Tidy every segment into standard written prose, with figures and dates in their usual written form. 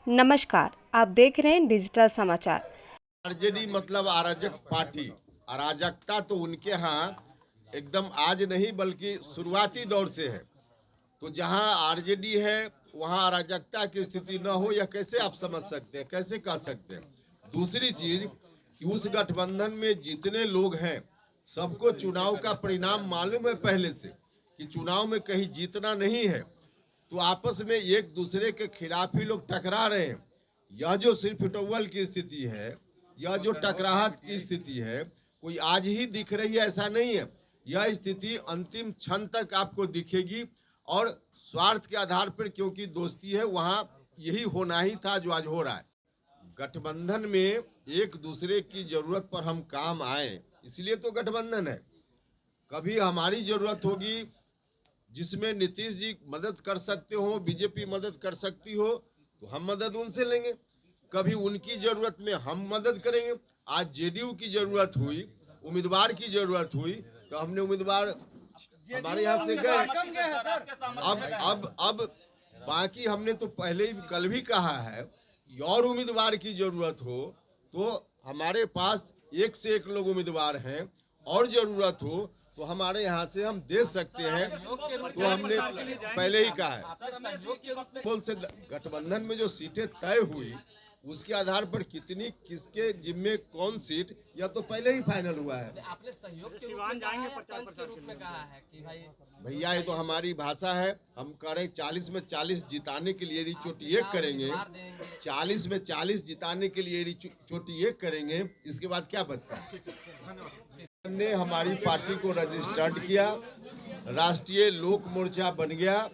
नमस्कार, आप देख रहे हैं डिजिटल समाचार। आरजेडी मतलब अराजक पार्टी। अराजकता तो उनके यहाँ एकदम आज नहीं बल्कि शुरुआती दौर से है। तो जहाँ आरजेडी है वहाँ अराजकता की स्थिति न हो, यह कैसे आप समझ सकते हैं, कैसे कह सकते हैं। दूसरी चीज कि उस गठबंधन में जितने लोग हैं सबको चुनाव का परिणाम मालूम है पहले से कि चुनाव में कहीं जीतना नहीं है, तो आपस में एक दूसरे के खिलाफ ही लोग टकरा रहे हैं। यह जो सिर्फ टॉवल की स्थिति है, यह जो टकराहट की स्थिति है, कोई आज ही दिख रही है ऐसा नहीं है। यह स्थिति अंतिम क्षण तक आपको दिखेगी और स्वार्थ के आधार पर, क्योंकि दोस्ती है वहां यही होना ही था जो आज हो रहा है। गठबंधन में एक दूसरे की जरूरत पर हम काम आए, इसलिए तो गठबंधन है। कभी हमारी जरूरत होगी जिसमें नीतीश जी मदद कर सकते हो, बीजेपी मदद कर सकती हो, तो हम मदद उनसे लेंगे। कभी उनकी जरूरत में हम मदद करेंगे। आज जेडीयू की जरूरत हुई, उम्मीदवार की जरूरत हुई, तो हमने उम्मीदवार हमारे यहाँ से गए। अब बाकी हमने तो पहले ही कल भी कहा है, और उम्मीदवार की जरूरत हो तो हमारे पास एक से एक लोग उम्मीदवार हैं, और जरूरत हो तो हमारे यहाँ से हम दे सकते हैं। तो हमने पहले ही कहा है कौन से गठबंधन में जो सीटें तय हुई उसके आधार पर कितनी किसके जिम्मे कौन सीट, यह तो पहले ही फाइनल हुआ है। आपने सहयोग के रूप में कहा है कि भाई भैया ये तो हमारी भाषा है। हम कह रहे हैं 40 में 40 जिताने के लिए चोटी एक करेंगे, 40 में 40 जिताने के लिए चोटी एक करेंगे, इसके बाद क्या बचता है। ने हमारी पार्टी को रजिस्टर्ड किया, राष्ट्रीय लोक मोर्चा बन गया,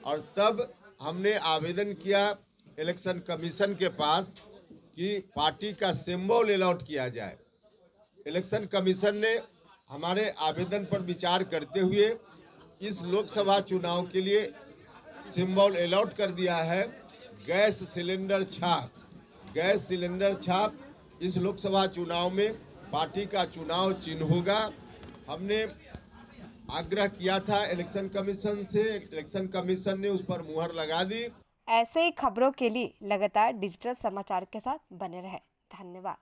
और तब हमने आवेदन किया इलेक्शन कमीशन के पास कि पार्टी का सिंबल अलॉट किया जाए। इलेक्शन कमीशन ने हमारे आवेदन पर विचार करते हुए इस लोकसभा चुनाव के लिए सिंबल अलॉट कर दिया है गैस सिलेंडर छाप। गैस सिलेंडर छाप इस लोकसभा चुनाव में पार्टी का चुनाव चिन्ह होगा। हमने आग्रह किया था इलेक्शन कमीशन से, इलेक्शन कमीशन ने उस पर मुहर लगा दी। ऐसे ही खबरों के लिए लगातार डिजिटल समाचार के साथ बने रहें। धन्यवाद।